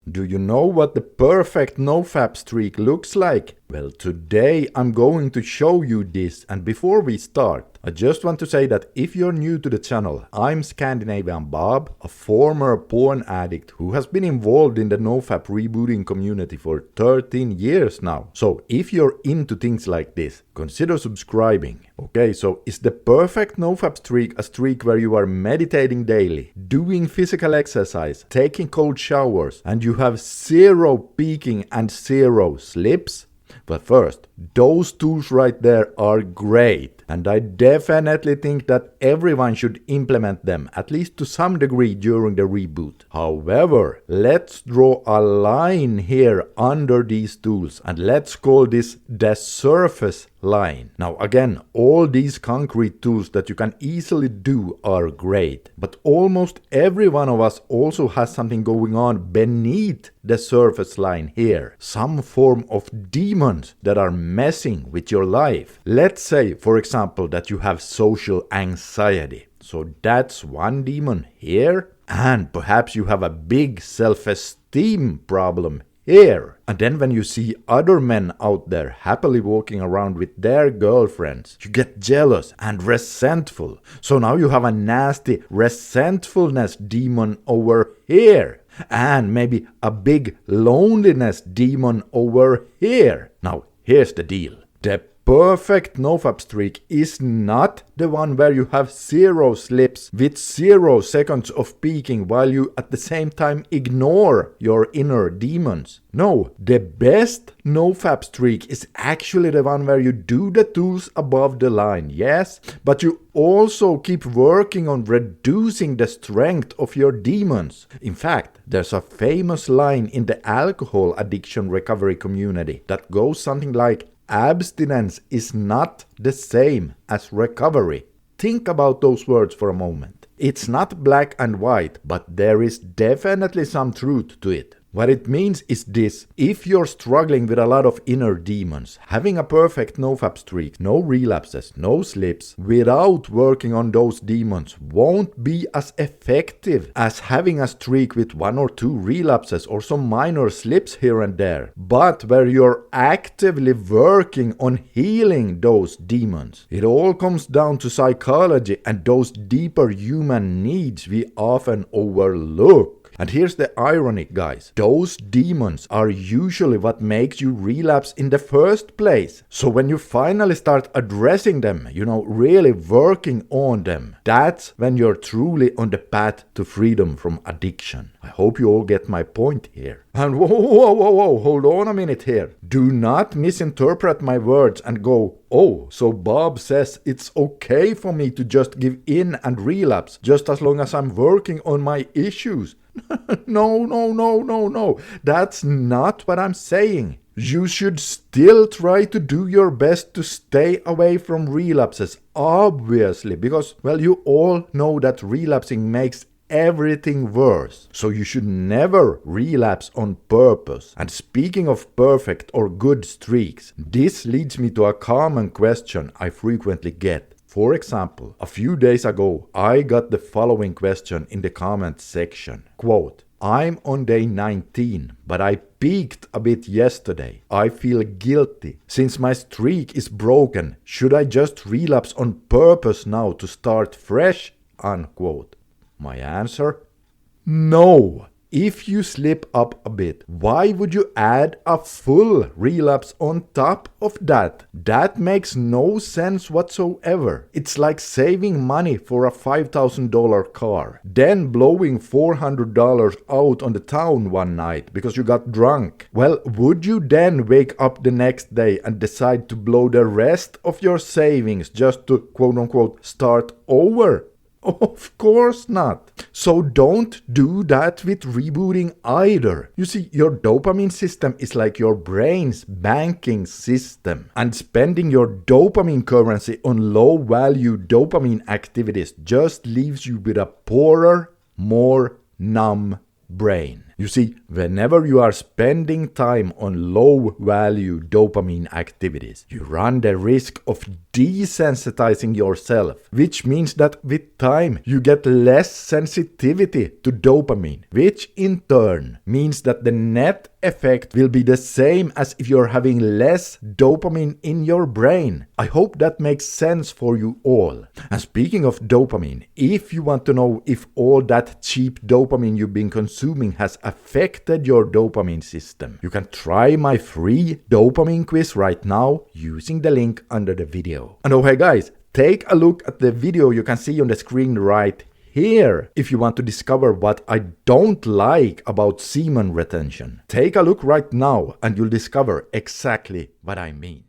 Do you know what the perfect NoFap streak looks like? Well, today I'm going to show you this, and before we start, I just want to say that if you're new to the channel, I'm Scandinavian Bob, a former porn addict who has been involved in the NoFap rebooting community for 13 years now. So if you're into things like this, consider subscribing. Okay, so is the perfect NoFap streak a streak where you are meditating daily, doing physical exercise, taking cold showers, and you have zero peaking and zero slips? But first, those tools right there are great, and I definitely think that everyone should implement them, at least to some degree, during the reboot. However, let's draw a line here under these tools, and let's call this the surface line. Now again, all these concrete tools that you can easily do are great, but almost every one of us also has something going on beneath the surface line here. Some form of demons that are messing with your life. Let's say, for example, that you have social anxiety. So that's one demon here. And perhaps you have a big self-esteem problem here. And then when you see other men out there happily walking around with their girlfriends, you get jealous and resentful. So now you have a nasty resentfulness demon over here. And maybe a big loneliness demon over here. Now, here's the deal. The perfect NoFap streak is not the one where you have zero slips with 0 seconds of peaking while you at the same time ignore your inner demons. No, the best NoFap streak is actually the one where you do the tools above the line, yes, but you also keep working on reducing the strength of your demons. In fact, there's a famous line in the alcohol addiction recovery community that goes something like, abstinence is not the same as recovery. Think about those words for a moment. It's not black and white, but there is definitely some truth to it. What it means is this: if you're struggling with a lot of inner demons, having a perfect NoFap streak, no relapses, no slips, without working on those demons won't be as effective as having a streak with 1 or 2 relapses or some minor slips here and there, but where you're actively working on healing those demons. It all comes down to psychology and those deeper human needs we often overlook. And here's the irony, guys. Those demons are usually what makes you relapse in the first place. So when you finally start addressing them, really working on them, that's when you're truly on the path to freedom from addiction. I hope you all get my point here. And whoa, hold on a minute here. Do not misinterpret my words and go, oh, so Bob says it's okay for me to just give in and relapse just as long as I'm working on my issues. No. That's not what I'm saying. You should still try to do your best to stay away from relapses, obviously, because, well, you all know that relapsing makes everything worse. So you should never relapse on purpose. And speaking of perfect or good streaks, this leads me to a common question I frequently get. For example, a few days ago, I got the following question in the comments section. Quote, I'm on day 19, but I peaked a bit yesterday. I feel guilty. Since my streak is broken, should I just relapse on purpose now to start fresh? Unquote. My answer? No. If you slip up a bit, why would you add a full relapse on top of that? That makes no sense whatsoever. It's like saving money for a $5,000 car, then blowing $400 out on the town one night because you got drunk. Well, would you then wake up the next day and decide to blow the rest of your savings just to quote-unquote start over? Of course not. So don't do that with rebooting either. You see, your dopamine system is like your brain's banking system. And spending your dopamine currency on low-value dopamine activities just leaves you with a poorer, more numb brain. You see, whenever you are spending time on low-value dopamine activities, you run the risk of desensitizing yourself, which means that with time you get less sensitivity to dopamine, which in turn means that the net effect will be the same as if you're having less dopamine in your brain. I hope that makes sense for you all. And speaking of dopamine, if you want to know if all that cheap dopamine you've been consuming has affected your dopamine system, you can try my free dopamine quiz right now using the link under the video. And oh hey guys, take a look at the video you can see on the screen right here if you want to discover what I don't like about semen retention. Take a look right now and you'll discover exactly what I mean.